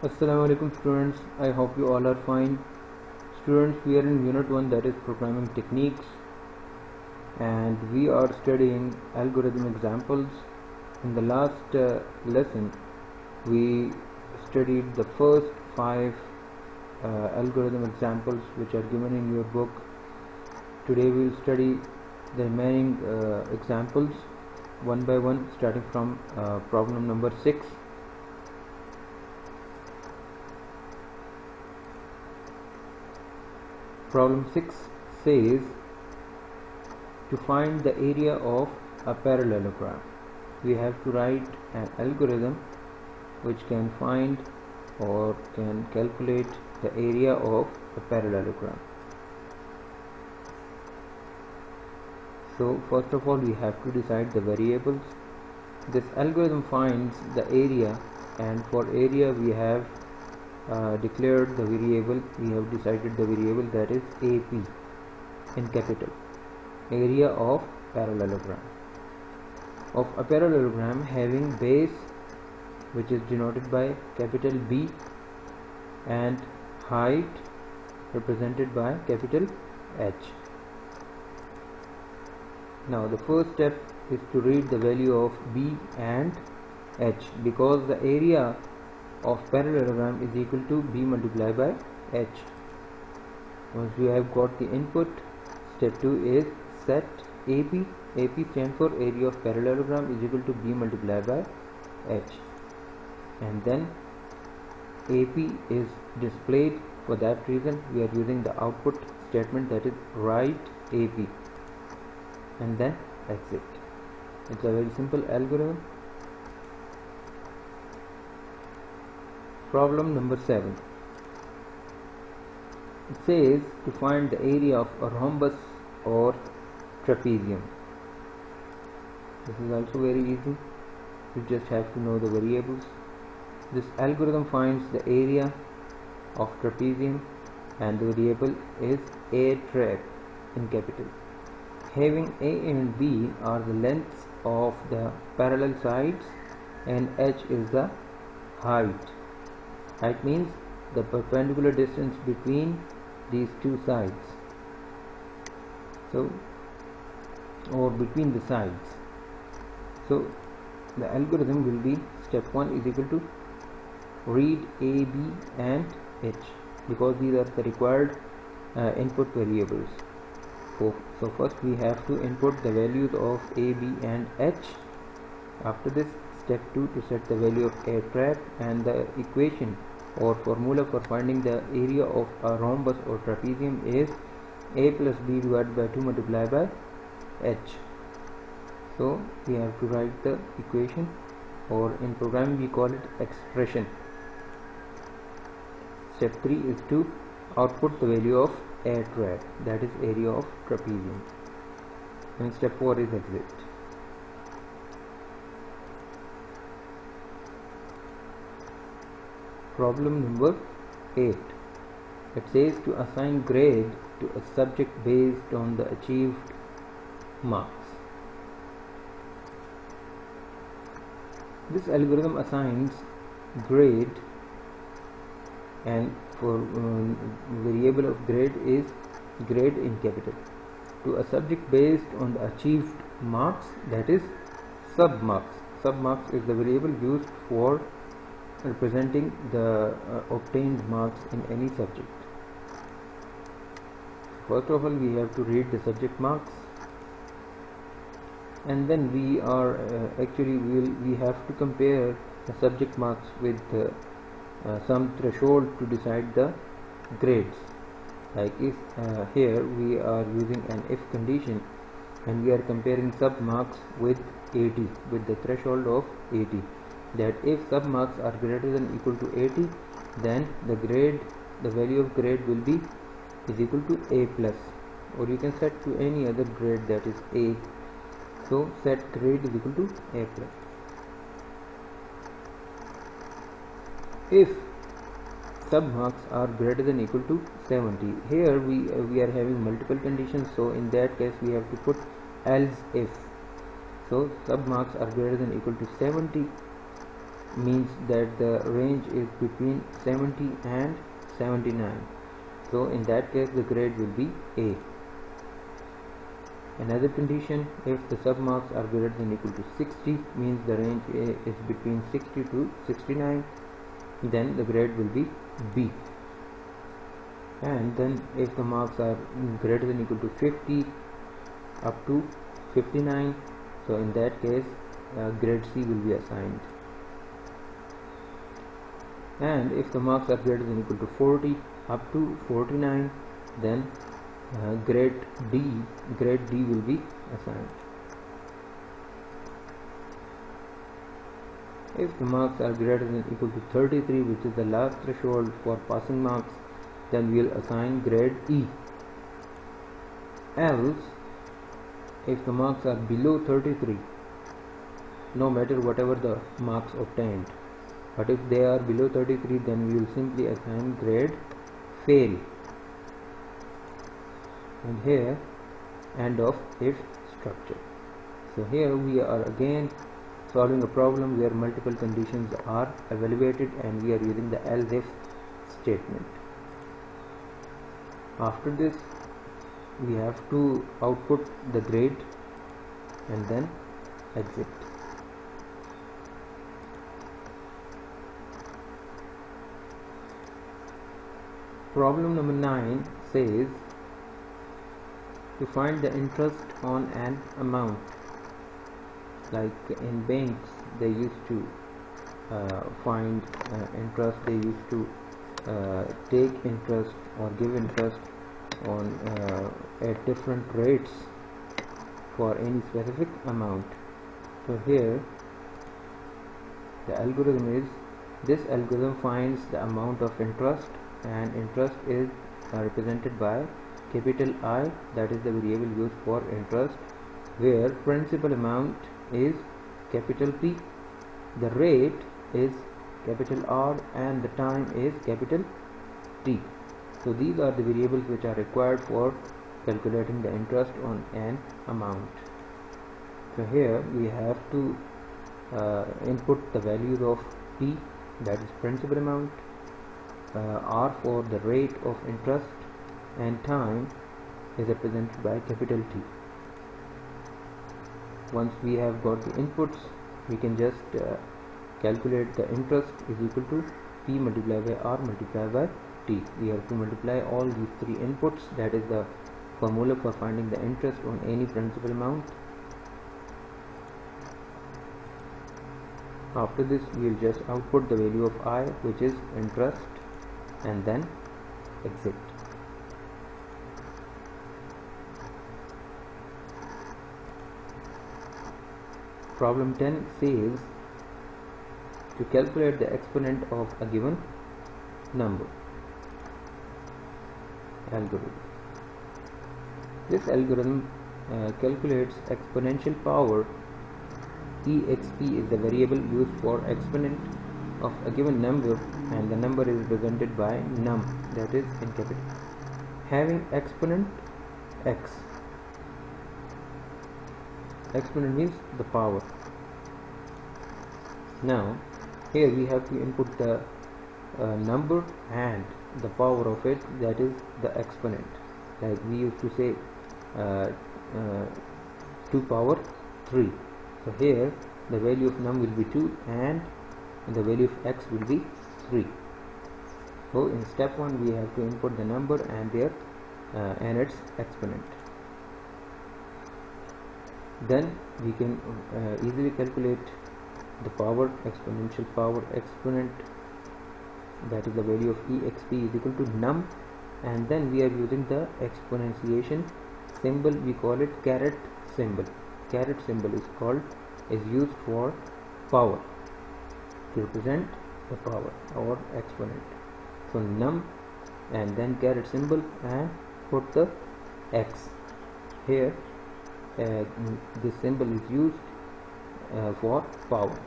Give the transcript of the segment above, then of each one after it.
Assalamu alaikum students, I hope you all are fine. Students, we are in unit 1, that is programming techniques, and we are studying algorithm examples. In the last lesson we studied the first 5 algorithm examples which are given in your book. Today we will study the remaining examples one by one, starting from problem number 6. Problem 6 says to find the area of a parallelogram. We have to write an algorithm which can find or can calculate the area of a parallelogram. So first of all we have to decide the variables. This algorithm finds the area, and for area we have declared the variable, we have decided the variable, that is AP in capital, area of parallelogram. Of a parallelogram having base, which is denoted by capital B, and height represented by capital H. Now the first step is to read the value of B and H, because the area of parallelogram is equal to B multiplied by H. Once we have got the input, step 2 is set AP. AP stands for area of parallelogram is equal to B multiplied by H, and then AP is displayed. For that reason we are using the output statement, that is write AP and then exit. It's a very simple algorithm. Problem number 7. It says to find the area of a rhombus or trapezium. This is also very easy. You just have to know the variables. This algorithm finds the area of trapezium, and the variable is a trap in capital. Having A and B are the lengths of the parallel sides, and H is the height. Height means the perpendicular distance between these two sides, so, or between the sides. So the algorithm will be, step 1 is equal to read A, B and H, because these are the required input variables. So first we have to input the values of A, B and H. After this, step 2 to set the value of a trap, and the equation or formula for finding the area of a rhombus or trapezium is A plus B divided by 2 multiplied by H. So we have to write the equation, or in programming we call it expression. Step 3 is to output the value of a trap, that is area of trapezium, and step 4 is exit. Problem number 8. It says to assign grade to a subject based on the achieved marks. This algorithm assigns grade, and for variable of grade is grade in capital, to a subject based on the achieved marks, that is sub-marks. Sub-marks is the variable used for representing the obtained marks in any subject. First of all we have to read the subject marks, and then we are we have to compare the subject marks with some threshold to decide the grades. Like if here we are using an if condition, and we are comparing sub marks with 80, with the threshold of 80, that if sub marks are greater than or equal to 80, then the value of grade will be is equal to A plus, or you can set to any other grade, that is A. So set grade is equal to A plus. If sub marks are greater than or equal to 70, here we are having multiple conditions, so in that case we have to put else if. So sub marks are greater than or equal to 70, means that the range is between 70 and 79. So in that case the grade will be A. Another condition, if the submarks are greater than or equal to 60, means the range is between 60 to 69, then the grade will be B. And then if the marks are greater than or equal to 50 up to 59, so in that case grade C will be assigned. And if the marks are greater than or equal to 40 up to 49, then grade D will be assigned. If the marks are greater than or equal to 33, which is the last threshold for passing marks, then we will assign grade E. Else, if the marks are below 33, no matter whatever the marks obtained, but if they are below 33, then we will simply assign grade fail. And here end of if structure. So here we are again solving a problem where multiple conditions are evaluated and we are using the else if statement. After this we have to output the grade and then exit. Problem number 9 says to find the interest on an amount. Like in banks they used to find interest, they used to take interest or give interest on at different rates for any specific amount. So here the algorithm is, this algorithm finds the amount of interest, and interest is represented by capital I, that is the variable used for interest, where principal amount is capital P, the rate is capital R, and the time is capital T. So these are the variables which are required for calculating the interest on an amount. So here we have to input the values of P, that is principal amount, R for the rate of interest, and time is represented by capital T. Once we have got the inputs, we can just calculate the interest is equal to P multiplied by R multiplied by T. We have to multiply all these three inputs, that is the formula for finding the interest on any principal amount. After this we will just output the value of I, which is interest, and then exit. Problem 10 says to calculate the exponent of a given number. Algorithm. This algorithm calculates exponential power. Exp is the variable used for exponent of a given number, and the number is represented by num, that is in capital. Having exponent x. Exponent means the power. Now here we have to input the number and the power of it, that is the exponent. Like we used to say 2 power 3. So here the value of num will be 2 and the value of x will be 3. So in step 1 we have to input the number and its exponent. Then we can easily calculate the power, exponential power, exponent, that is the value of exp is equal to num, and then we are using the exponentiation symbol, we call it caret symbol. Caret symbol is used for power, to represent the power or exponent. So num and then caret symbol and put the x. Here this symbol is used for power,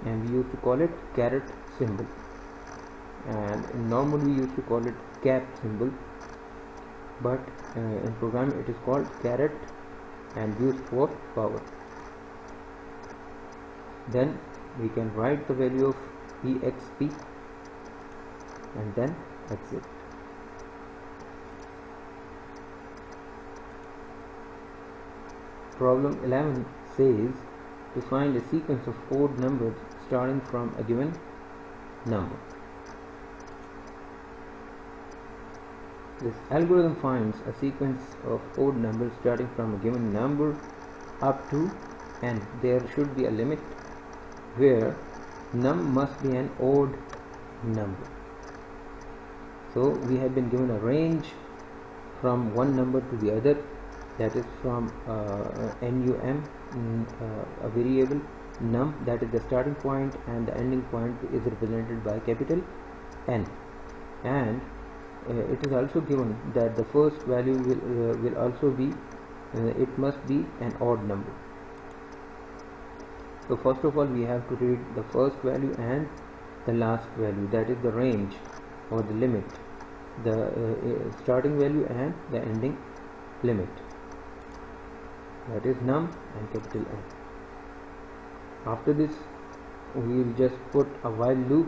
and we used to call it caret symbol, and normally we used to call it cap symbol, but in programming it is called caret and used for power. Then we can write the value of exp and then exit. Problem 11 says to find a sequence of odd numbers starting from a given number. This algorithm finds a sequence of odd numbers starting from a given number up to n. There should be a limit where num must be an odd number. So we have been given a range from one number to the other, that is from num, a variable num, that is the starting point, and the ending point is represented by capital N, and it is also given that the first value will also be it must be an odd number. So first of all we have to read the first value and the last value, that is the range or the limit, the starting value and the ending limit, that is num and capital N. After this we will just put a while loop.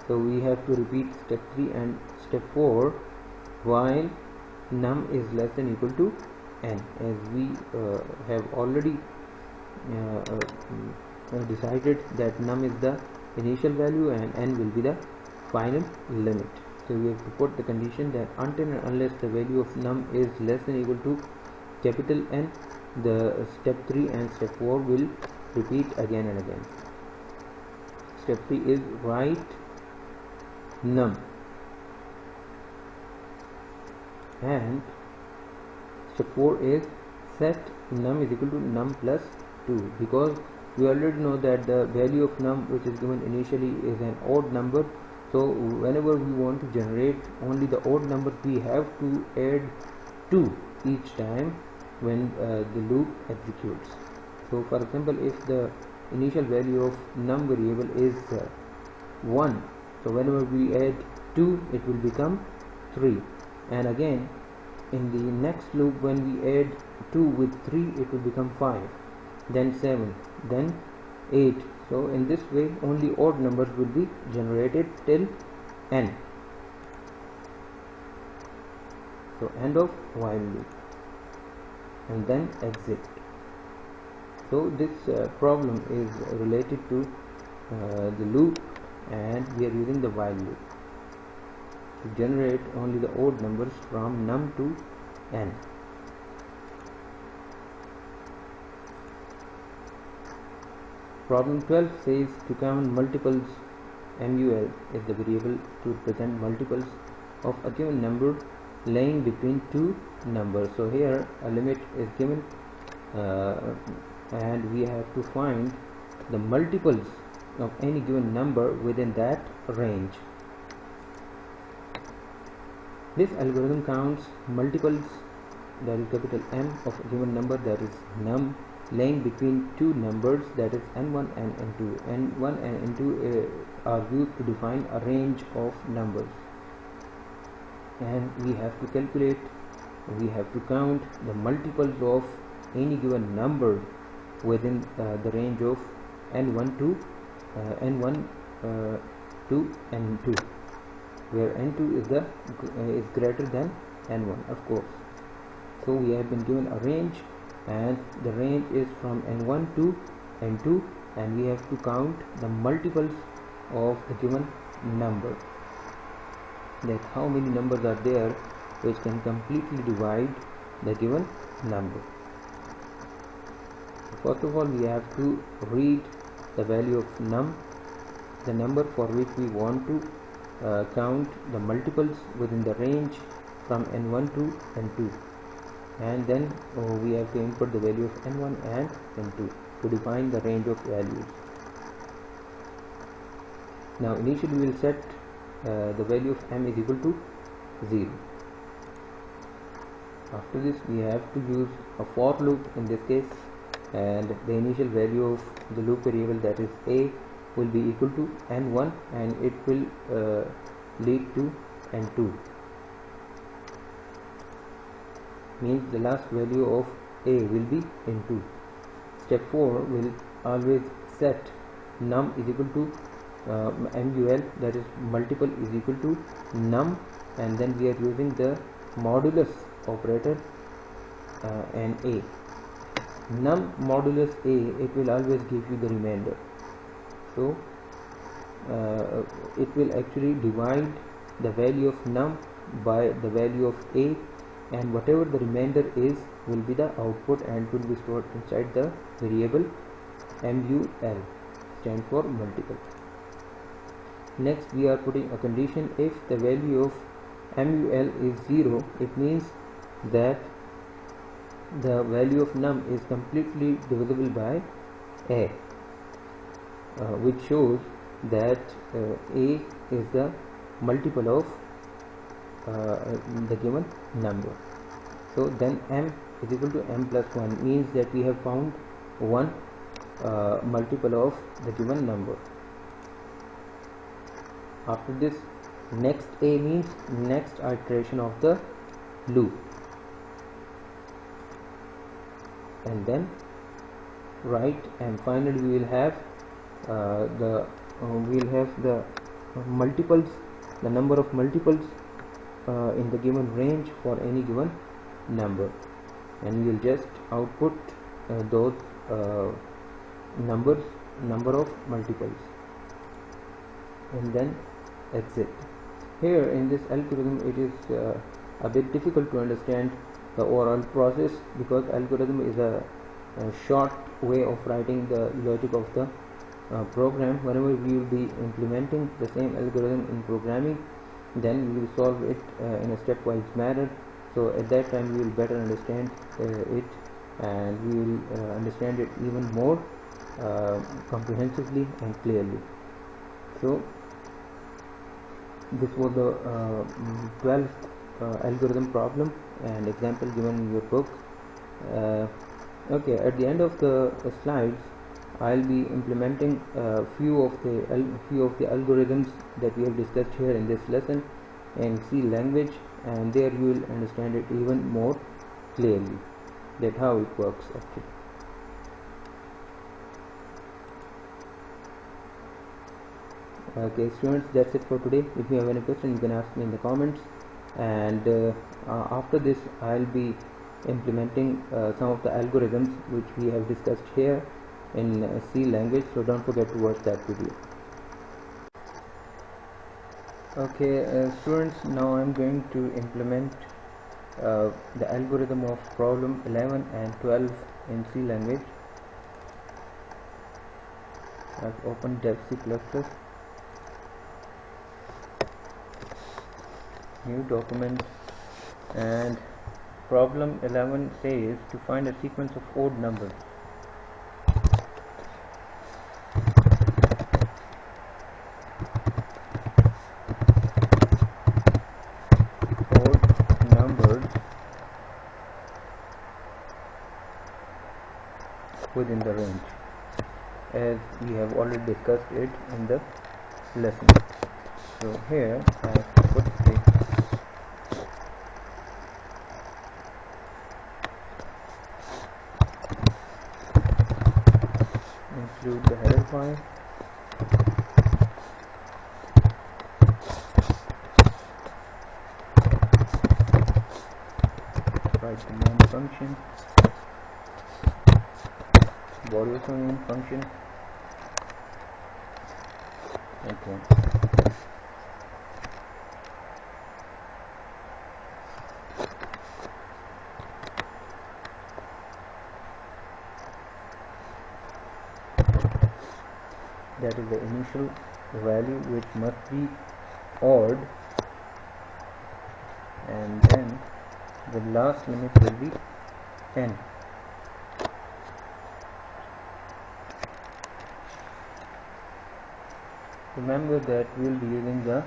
So we have to repeat step 3 and step 4 while num is less than equal to n, as we have already decided that num is the initial value and n will be the final limit. So we have to put the condition that until and unless the value of num is less than equal to capital N, the step 3 and step 4 will repeat again and again. Step 3 is write num, and step 4 is set num is equal to num plus 2, because we already know that the value of num which is given initially is an odd number. So whenever we want to generate only the odd number, we have to add 2 each time when the loop executes. So for example, if the initial value of num variable is 1, so whenever we add 2 it will become 3, and again in the next loop when we add 2 with 3 it will become 5, then 7, then 8. So in this way only odd numbers will be generated till n. So end of while loop and then exit. So this problem is related to the loop, and we are using the while loop to generate only the odd numbers from num to n. Problem 12 says to count multiples. Mul is the variable to represent multiples of a given number lying between two numbers. So here a limit is given and we have to find the multiples of any given number within that range. This algorithm counts multiples, that is capital M, of a given number, that is num, lying between two numbers, that is n1 and n2. n1 and n2 are used to define a range of numbers, and we have to calculate, we have to count the multiples of any given number within the range of n1 to n1 to n2, where n2 is greater than n1, of course. So we have been given a range, and the range is from n1 to n2, and we have to count the multiples of the given number, that how many numbers are there which can completely divide the given number. First of all, we have to read the value of num, the number for which we want to count the multiples within the range from n1 to n2, and then we have to input the value of n1 and n2 to define the range of values. Now initially we will set the value of m is equal to 0. After this we have to use a for loop in this case, and the initial value of the loop variable, that is a, will be equal to n1, and it will lead to n2, means the last value of a will be n2. Step 4 will always set num is equal to MUL, that is multiple is equal to num, and then we are using the modulus operator and a. Num modulus a, it will always give you the remainder. So it will actually divide the value of num by the value of a, and whatever the remainder is will be the output and will be stored inside the variable MUL, stand for multiple. Next we are putting a condition. If the value of MUL is 0, it means that the value of num is completely divisible by a, which shows that a is the multiple of the given number. So then m is equal to m plus 1 means that we have found one multiple of the given number. After this, next a means next iteration of the loop, and then right, and finally we will have the multiples, the number of multiples in the given range for any given number, and we will just output those number of multiples, and then exit. Here in this algorithm it is a bit difficult to understand the overall process, because algorithm is a short way of writing the logic of the program. Whenever we will be implementing the same algorithm in programming, then we will solve it in a stepwise manner. So at that time we will better understand it, and we will understand it even more comprehensively and clearly. So this was the 12th algorithm problem and example given in your book. Okay, at the end of the slides I'll be implementing few of the algorithms that we have discussed here in this lesson in C language, and there you will understand it even more clearly, that how it works actually. Okay students, that's it for today. If you have any question you can ask me in the comments, and after this I'll be implementing some of the algorithms which we have discussed here in C language, so don't forget to watch that video. Okay students, now I'm going to implement the algorithm of problem 11 and 12 in C language. I've opened dev.c++, new document, and problem 11 says to find a sequence of odd numbers. Odd numbers within the range, as we have already discussed it in the lesson. So here I have to put the include the header file, write the main function, body of the main function. Okay. That is the initial value, which must be odd, and then the last limit will be n. Remember that we will be using the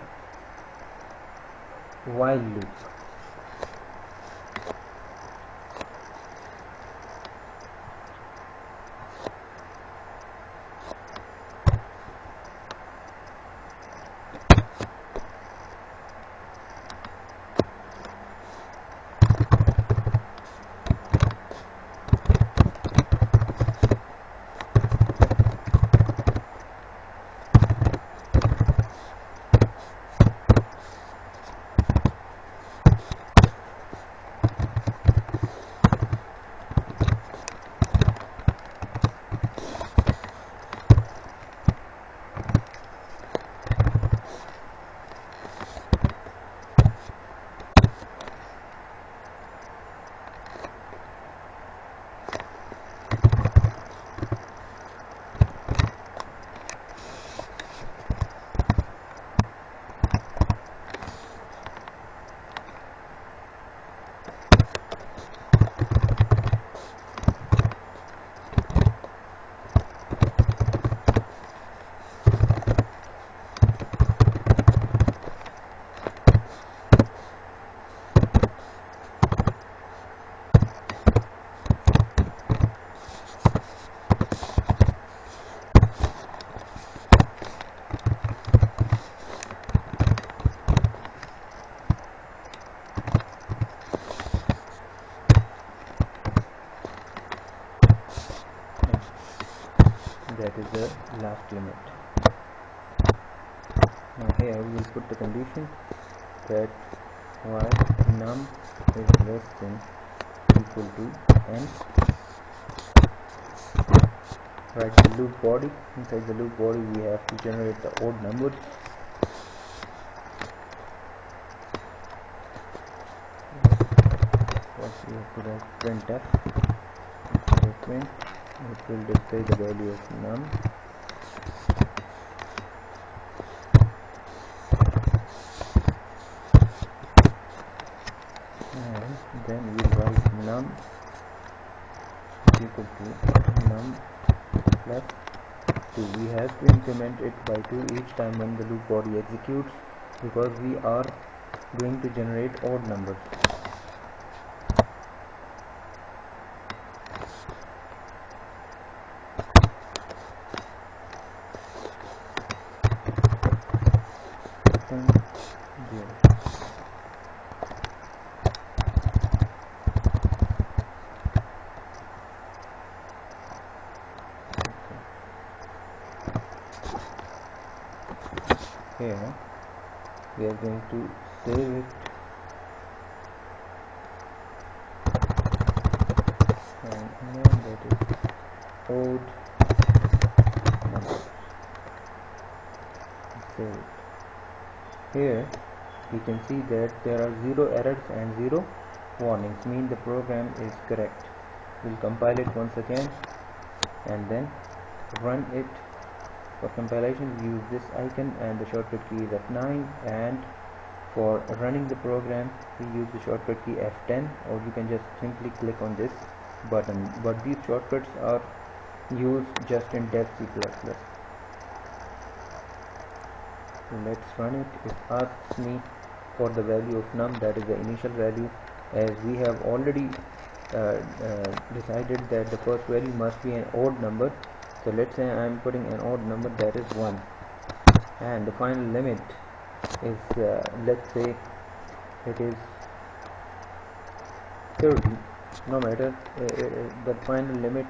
while loop. the last limit. Now here we will put the condition that while num is less than equal to n, write the loop body. Inside the loop body we have to generate the odd numbers. First we have to write printf statement. It will display the value of num. And then we will write num is equal to num plus 2. We have to increment it by 2 each time when the loop body executes, because we are going to generate odd numbers. Here we are going to save it and name that is odd numbers. Save it. Here we can see that there are 0 errors and 0 warnings, mean the program is correct. We'll compile it once again and then run it. For compilation we use this icon and the shortcut key is F9, and for running the program we use the shortcut key F10, or you can just simply click on this button, but these shortcuts are used just in dev C++. Let's run it. It asks me for the value of num, that is the initial value, as we have already decided that the first value must be an odd number. So let's say I am putting an odd number, that is 1, and the final limit is let's say it is 30. No matter, the final limit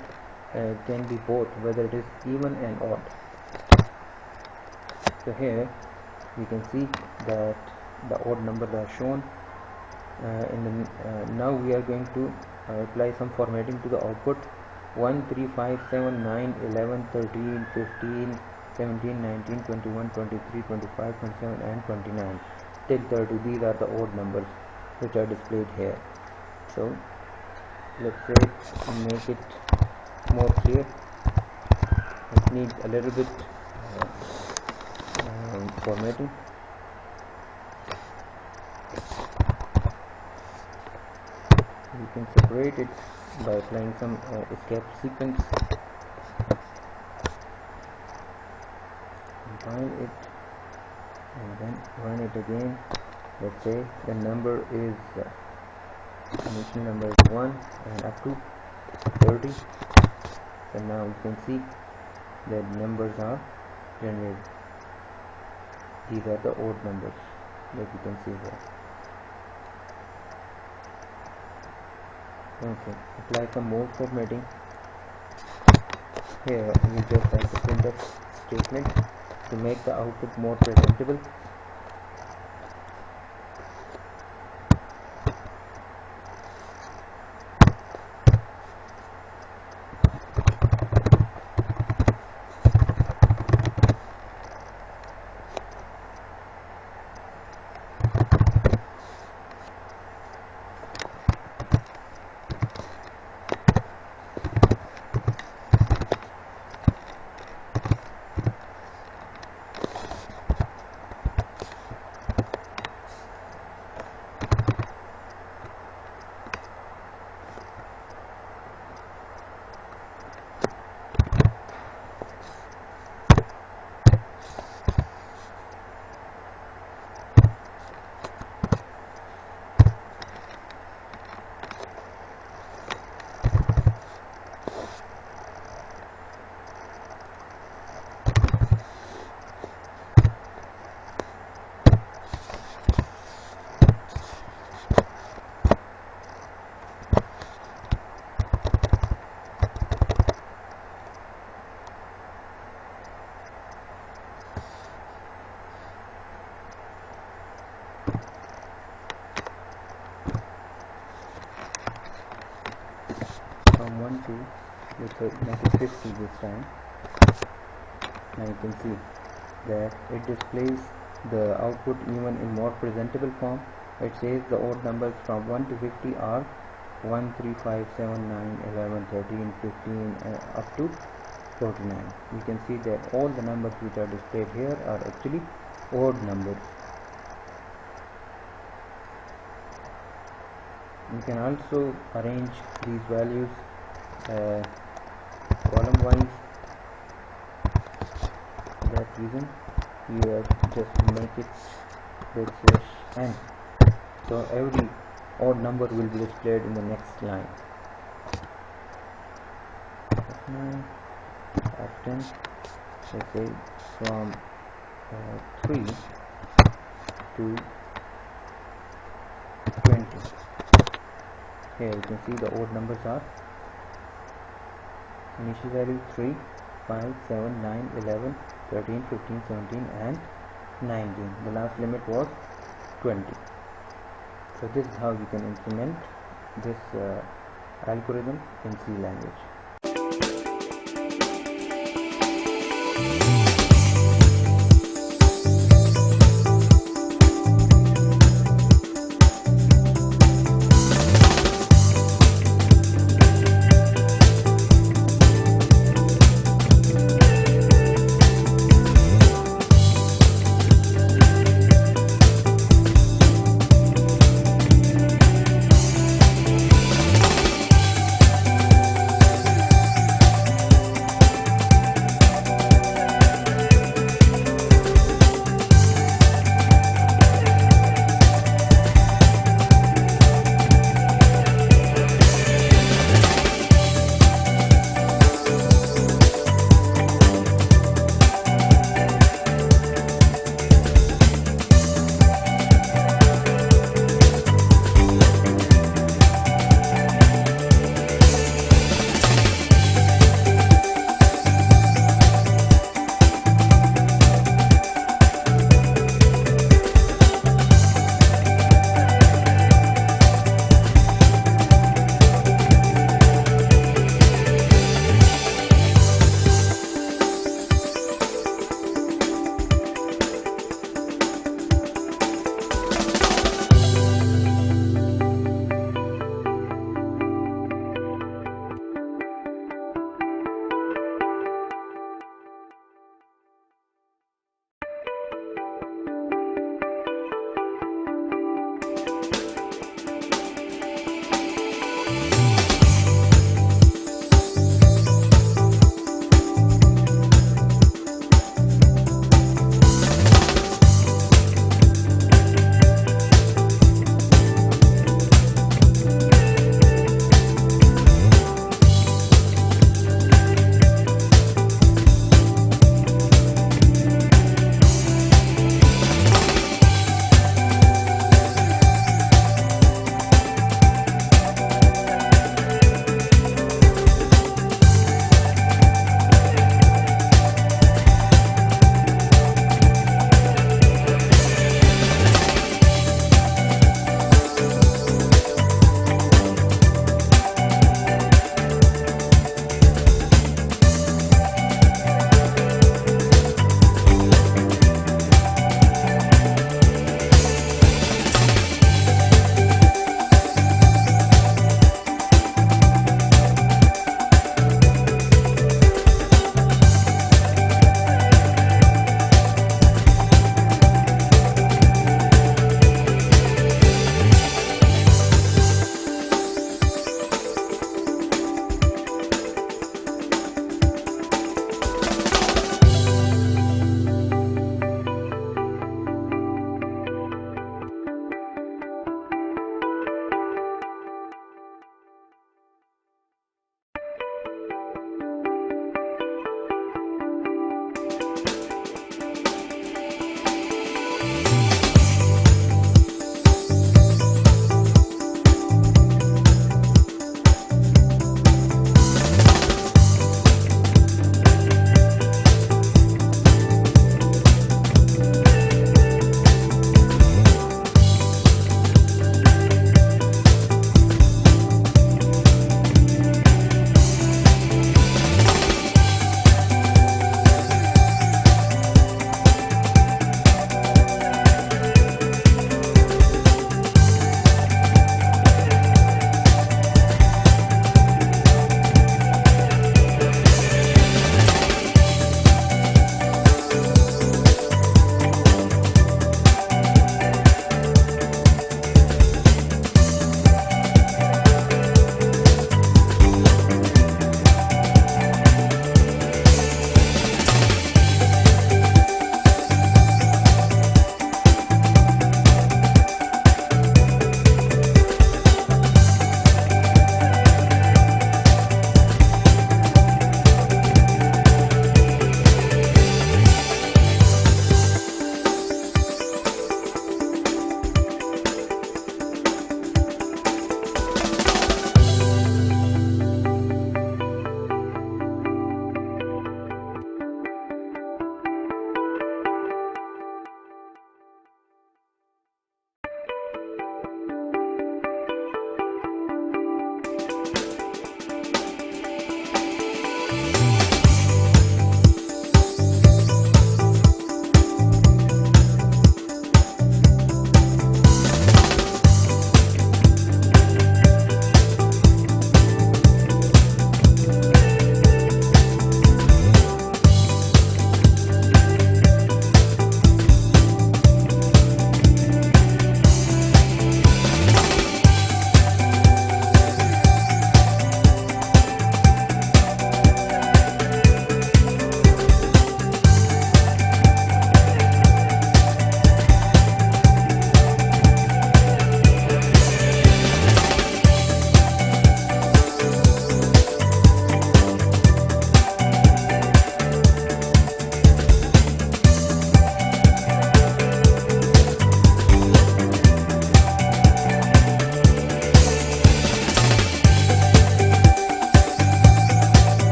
can be both, whether it is even and odd. So here we can see that the odd numbers are shown. Now we are going to apply some formatting to the output. 1, 3, 5, 7, 9, 11, 13, 15, 17, 19, 21, 23, 25, 27 and 29 till 30. These are the odd numbers which are displayed here. So let's say make it more clear. It needs a little bit formatting. You can separate it by applying some escape sequence. Compile it and then run it again. Let's say the number is initial number is 1 and up to 30. So now you can see that numbers are generated. These are the odd numbers that you can see here. Okay, apply some more formatting. Here we just have the printf statement to make the output more presentable. from 1 to, let's say, make it 50 this time. Now you can see that it displays the output even in more presentable form. It says the odd numbers from 1 to 50 are 1, 3, 5, 7, 9, 11, 13, 15, up to 49. You can see that all the numbers which are displayed here are actually odd numbers. You can also arrange these values column wise. For that reason you have just make it \n, so every odd number will be displayed in the next line. F9, F10, let's say from 3 to 20. Here you can see the odd numbers are initial value 3, 5, 7, 9, 11, 13, 15, 17 and 19. The last limit was 20. So this is how you can implement this algorithm in C language.